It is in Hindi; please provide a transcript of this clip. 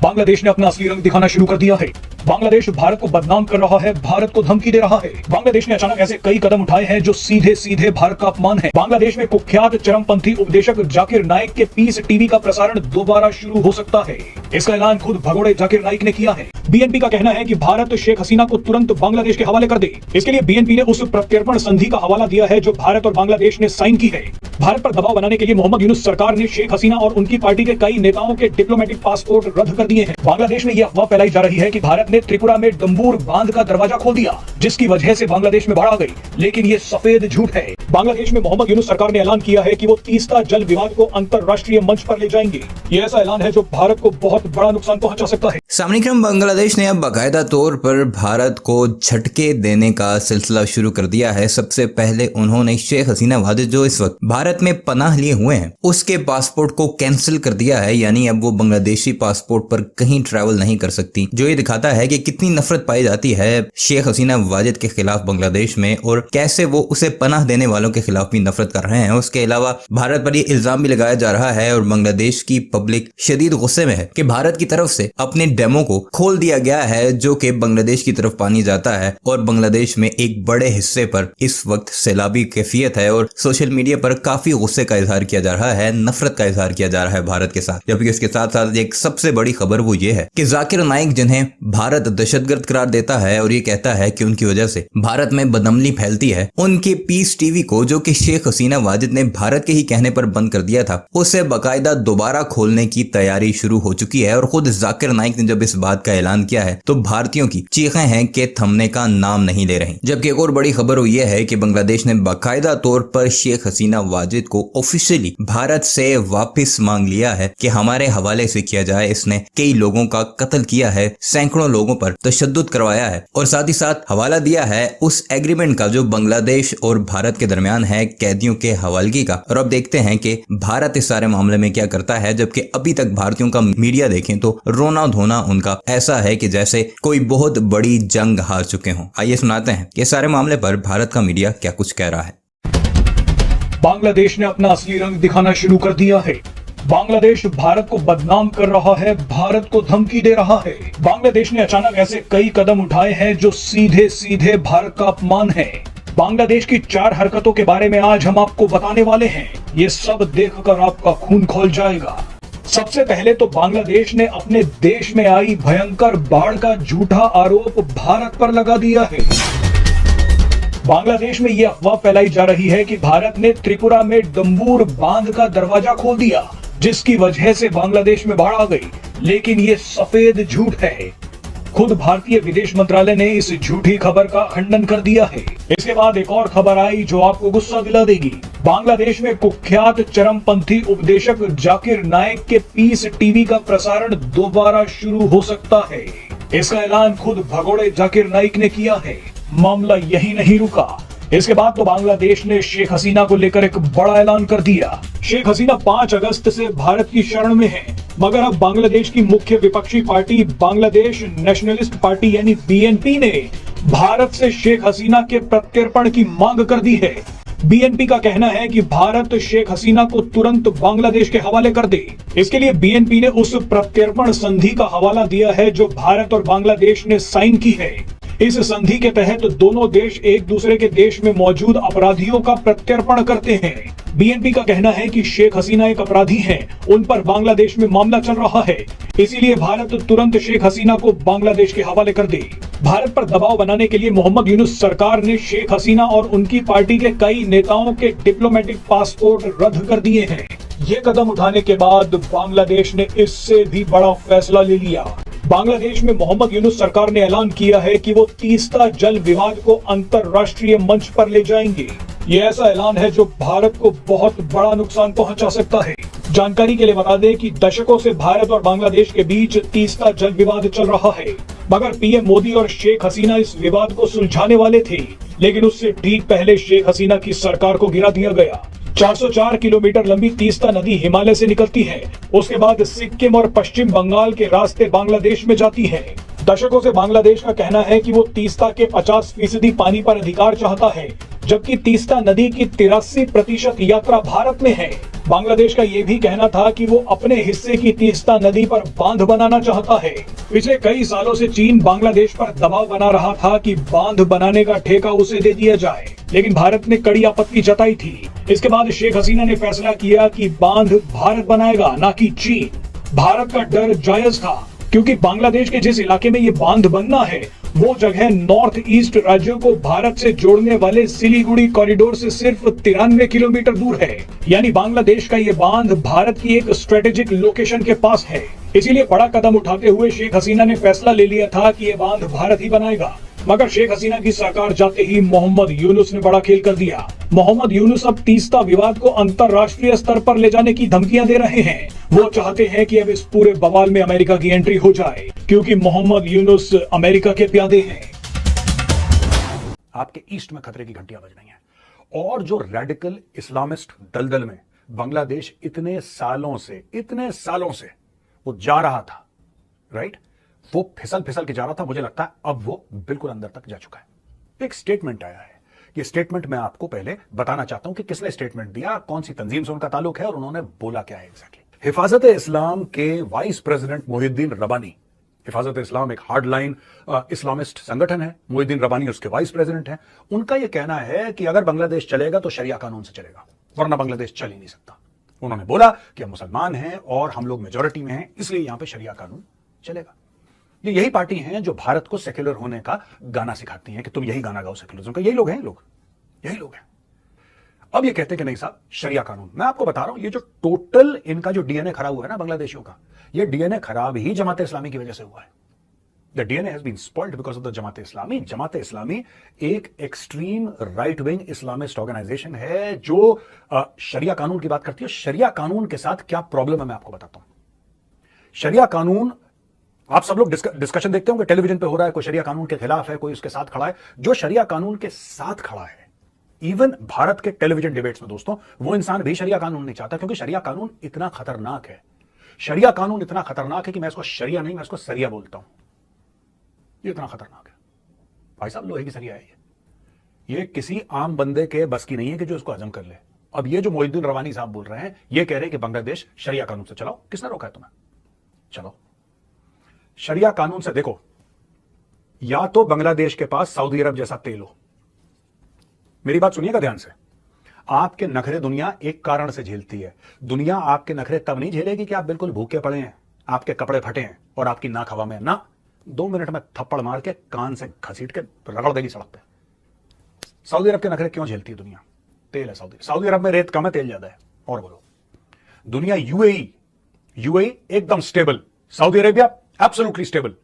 बांग्लादेश ने अपना असली रंग दिखाना शुरू कर दिया है। बांग्लादेश भारत को बदनाम कर रहा है, भारत को धमकी दे रहा है। बांग्लादेश ने अचानक ऐसे कई कदम उठाए हैं जो सीधे सीधे भारत का अपमान है। बांग्लादेश में कुख्यात चरमपंथी उपदेशक जाकिर नाइक के पीस टीवी का प्रसारण दोबारा शुरू हो सकता है। इसका ऐलान खुद भगोड़े जाकिर नाइक ने किया है। बीएनपी का कहना है कि भारत शेख हसीना को तुरंत बांग्लादेश के हवाले कर दे। इसके लिए बीएनपी ने उस प्रत्यर्पण संधि का हवाला दिया है जो भारत और बांग्लादेश ने साइन की है। भारत पर दबाव बनाने के लिए मोहम्मद यूनुस सरकार ने शेख हसीना और उनकी पार्टी के कई नेताओं के डिप्लोमेटिक पासपोर्ट रद्द कर दिए हैं। बांग्लादेश में यह अफवाह फैलाई जा रही है कि भारत ने त्रिपुरा में डंबूर बांध का दरवाजा खोल दिया, जिसकी वजह से बांग्लादेश में बाढ़ आ गई, लेकिन ये सफेद झूठ है। बांग्लादेश में मोहम्मद यूनुस सरकार ने ऐलान किया है कि वो तीस्ता जल विवाद को अंतरराष्ट्रीय मंच पर ले जाएंगे। ये ऐसा ऐलान है जो भारत को बहुत बड़ा नुकसान पहुंचा सकता है। सामने क्रम बांग्लादेश ने अब बाकायदा तौर पर भारत को झटके देने का सिलसिला शुरू कर दिया है। सबसे पहले उन्होंने शेख हसीना वाजिद जो इस वक्त भारत में पनाह लिए हुए हैं उसके पासपोर्ट को कैंसिल कर दिया है, यानी अब वो बांग्लादेशी पासपोर्ट पर कहीं ट्रैवल नहीं कर सकती, जो ये दिखाता है कि कितनी नफरत पाई जाती है शेख हसीना वाजिद के खिलाफ बांग्लादेश में और कैसे वो उसे पनाह देने वालों के खिलाफ भी नफरत कर रहे हैं। उसके अलावा भारत पर ये इल्जाम भी लगाया जा रहा है और बांग्लादेश की पब्लिक शदीद गुस्से में है कि भारत की तरफ से अपने डेमो को खोल दिया गया है जो कि बांग्लादेश की तरफ पानी जाता है और बांग्लादेश में एक बड़े हिस्से पर इस वक्त सैलाबी कैफियत है और सोशल मीडिया पर काफी गुस्से का इजहार किया जा रहा है, नफरत का इजहार किया जा रहा है भारत के साथ। जबकि इसके साथ साथ एक सबसे बड़ी खबर वो ये है कि जाकिर नाइक जिन्हें भारत दहशतगर्द करार देता है और ये कहता है कि उनकी वजह से भारत में बदअमनी फैलती है, उनके पीस टीवी को जो कि शेख हसीना वाजिद ने भारत के ही कहने पर बंद कर दिया था उसे बाकायदा दोबारा खोलने की तैयारी शुरू हो चुकी है। और खुद जाकिर नाइक ने जब इस बात का ऐलान किया है तो भारतीयों की चीखें हैं कि थमने का नाम नहीं ले रही। जबकि एक और बड़ी खबर वो ये है कि बांग्लादेश ने बाकायदा तौर पर शेख हसीना वाजिद को ऑफिशियली भारत से वापस मांग लिया है कि हमारे हवाले से किया जाए। इसने कई लोगों का कत्ल किया है, सैकड़ों लोगों पर तशद्दुद करवाया है और साथ ही साथ हवाला दिया है उस एग्रीमेंट का जो बांग्लादेश और भारत के दरमियान है कैदियों के हवालगी का। और अब देखते हैं कि भारत इस सारे मामले में क्या करता है। जबकि अभी तक भारतीयों का मीडिया देखें तो रोना धोना उनका ऐसा है कि जैसे कोई बहुत बड़ी जंग हार चुके हों। आइए सुनाते हैं ये सारे मामले पर भारत का मीडिया क्या कुछ कह रहा है। बांग्लादेश ने अपना असली रंग दिखाना शुरू कर दिया है। बांग्लादेश भारत को बदनाम कर रहा है, भारत को धमकी दे रहा है। बांग्लादेश ने अचानक ऐसे कई कदम उठाए हैं जो सीधे सीधे भारत का अपमान है। बांग्लादेश की 4 हरकतों के बारे में आज हम आपको बताने वाले हैं। ये सब देखकर आपका खून खौल जाएगा। सबसे पहले तो बांग्लादेश ने अपने देश में आई भयंकर बाढ़ का झूठा आरोप भारत पर लगा दिया है। बांग्लादेश में यह अफवाह फैलाई जा रही है कि भारत ने त्रिपुरा में डंबूर बांध का दरवाजा खोल दिया, जिसकी वजह से बांग्लादेश में बाढ़ आ गई, लेकिन ये सफेद झूठ है। खुद भारतीय विदेश मंत्रालय ने इस झूठी खबर का खंडन कर दिया है। इसके बाद एक और खबर आई जो आपको गुस्सा दिला देगी। बांग्लादेश में कुख्यात चरमपंथी उपदेशक जाकिर नाइक के पीस टीवी का प्रसारण दोबारा शुरू हो सकता है। इसका ऐलान खुद भगोड़े जाकिर नाइक ने किया है। मामला यही नहीं रुका। इसके बाद तो बांग्लादेश ने शेख हसीना को लेकर एक बड़ा ऐलान कर दिया। शेख हसीना 5 अगस्त से भारत की शरण में है, मगर अब बांग्लादेश की मुख्य विपक्षी पार्टी बांग्लादेश नेशनलिस्ट पार्टी यानी बीएनपी ने भारत से शेख हसीना के प्रत्यर्पण की मांग कर दी है। बीएनपी का कहना है कि भारत शेख हसीना को तुरंत बांग्लादेश के हवाले कर दे। इसके लिए बीएनपी ने उस प्रत्यर्पण संधि का हवाला दिया है जो भारत और बांग्लादेश ने साइन की है। इस संधि के तहत दोनों देश एक दूसरे के देश में मौजूद अपराधियों का प्रत्यर्पण करते हैं। बीएनपी का कहना है कि शेख हसीना एक अपराधी हैं, उन पर बांग्लादेश में मामला चल रहा है, इसीलिए भारत तुरंत शेख हसीना को बांग्लादेश के हवाले कर दे। भारत पर दबाव बनाने के लिए मोहम्मद यूनुस सरकार ने शेख हसीना और उनकी पार्टी के कई नेताओं के डिप्लोमेटिक पासपोर्ट रद्द कर दिए हैं। ये कदम उठाने के बाद बांग्लादेश ने इससे भी बड़ा फैसला ले लिया। बांग्लादेश में मोहम्मद यूनुस सरकार ने ऐलान किया है कि वो तीस्ता जल विवाद को अंतरराष्ट्रीय मंच पर ले जाएंगे। ये ऐसा ऐलान है जो भारत को बहुत बड़ा नुकसान पहुंचा सकता है। जानकारी के लिए बता दें कि दशकों से भारत और बांग्लादेश के बीच तीस्ता जल विवाद चल रहा है, मगर पीएम मोदी और शेख हसीना इस विवाद को सुलझाने वाले थे, लेकिन उससे ठीक पहले शेख हसीना की सरकार को गिरा दिया गया। 404 किलोमीटर लंबी तीस्ता नदी हिमालय से निकलती है, उसके बाद सिक्किम और पश्चिम बंगाल के रास्ते बांग्लादेश में जाती है। दशकों से बांग्लादेश का कहना है कि वो तीस्ता के 50% पानी पर अधिकार चाहता है, जबकि तीस्ता नदी की 83% यात्रा भारत में है। बांग्लादेश का यह भी कहना था कि वो अपने हिस्से की तीस्ता नदी पर बांध बनाना चाहता है। पिछले कई सालों से चीन बांग्लादेश पर दबाव बना रहा था कि बांध बनाने का ठेका उसे दे दिया जाए, लेकिन भारत ने कड़ी आपत्ति जताई थी। इसके बाद शेख हसीना ने फैसला किया कि बांध भारत बनाएगा, ना कि चीन। भारत का डर जायज था, क्योंकि बांग्लादेश के जिस इलाके में ये बांध बनना है वो जगह नॉर्थ ईस्ट राज्यों को भारत से जोड़ने वाले सिलीगुड़ी कॉरिडोर से सिर्फ 93 किलोमीटर दूर है। यानी बांग्लादेश का ये बांध भारत की एक स्ट्रेटेजिक लोकेशन के पास है। इसीलिए बड़ा कदम उठाते हुए शेख हसीना ने फैसला ले लिया था कि ये बांध भारत ही बनाएगा। मगर शेख हसीना की सरकार जाते ही मोहम्मद यूनुस ने बड़ा खेल कर दिया। मोहम्मद यूनुस अब तीस्ता विवाद को अंतर्राष्ट्रीय स्तर पर ले जाने की धमकियां दे रहे हैं। वो चाहते हैं कि अब इस पूरे बवाल में अमेरिका की एंट्री हो जाए, क्योंकि मोहम्मद यूनुस अमेरिका के प्यादे हैं। आपके ईस्ट में खतरे की घंटियां बज रही हैं और जो रेडिकल इस्लामिस्ट दलदल में बांग्लादेश इतने सालों से वो जा रहा था, राइट, वो फिसल के जा रहा था। मुझे लगता है अब वो बिल्कुल अंदर तक जा चुका है। एक स्टेटमेंट आया है। ये स्टेटमेंट मैं आपको पहले बताना चाहता हूं कि किसने स्टेटमेंट दिया, कौन सी तंजीम से उनका ताल्लुक है और उन्होंने बोला क्या है एग्जैक्टली। हिफाजत इस्लाम के वाइस प्रेसिडेंट मोहिउद्दीन रब्बानी, हिफाजत इस्लाम एक हार्डलाइन इस्लामिस्ट संगठन है, मोहिउद्दीन रब्बानी उसके वाइस प्रेसिडेंट हैं। उनका यह कहना है कि अगर बांग्लादेश चलेगा तो शरिया कानून से चलेगा, वरना बांग्लादेश चल ही नहीं सकता। उन्होंने बोला कि हम मुसलमान हैं और हम लोग मेजोरिटी में हैं, इसलिए यहां पर शरिया कानून चलेगा। ये यही पार्टी हैं जो भारत को सेक्युलर होने का गाना सिखाती हैं कि तुम यही गाना गाओ सेक्युलरिज्म का। यही लोग हैं, यही लोग हैं। अब ये कहते हैं कि नहीं साहब, शरिया कानून। मैं आपको बता रहा हूं, ये जो टोटल इनका जो डीएनए खराब हुआ है ना बांग्लादेशियों का, ये डीएनए खराब ही जमात इस्लामी की वजह से हुआ है। The DNA has been spoiled because of the Jamaat Islami. Jamaat Islami एक extreme right wing Islamist organisation है जो शरिया कानून की बात करती है। शरिया कानून के साथ क्या प्रॉब्लम है मैं आपको बताता हूं। शरिया कानून, आप सब लोग डिस्कशन देखते होंगे, टेलीविजन पे हो रहा है, कोई शरिया कानून के खिलाफ है, कोई उसके साथ खड़ा है। जो शरिया कानून के साथ खड़ा है, इवन भारत के टेलीविजन डिबेट्स में दोस्तों, वो इंसान भी शरिया कानून नहीं चाहता, क्योंकि शरिया कानून इतना खतरनाक है। शरिया कानून इतना खतरनाक है कि मैं इसको शरिया नहीं, मैं इसको सरिया बोलता हूं। ये इतना खतरनाक है भाई साहब, लोहे की सरिया है ये किसी आम बंदे के बस की नहीं है कि जो इसको हजम कर ले। अब ये जो मोहिउद्दीन रब्बानी साहब बोल रहे हैं, ये कह रहे हैं कि बांग्लादेश शरिया कानून से चलाओ। किसने रोका है तुम्हें? चलो शरिया कानून से। देखो, या तो बांग्लादेश के पास सऊदी अरब जैसा तेल हो। मेरी बात सुनिएगा ध्यान से। आपके नखरे दुनिया एक कारण से झेलती है। दुनिया आपके नखरे तब नहीं झेलेगी कि आप बिल्कुल भूखे पड़े हैं, आपके कपड़े फटे हैं और आपकी नाक हवा में ना। 2 मिनट में थप्पड़ मार के कान से घसीट के रगड़ देगी सड़क पे। सऊदी अरब के नखरे क्यों झेलती है दुनिया? तेल है सऊदी अरब में, रेत कम है, तेल ज्यादा है। और बोलो, दुनिया यूएई एकदम stable, Saudi Arabia absolutely stable.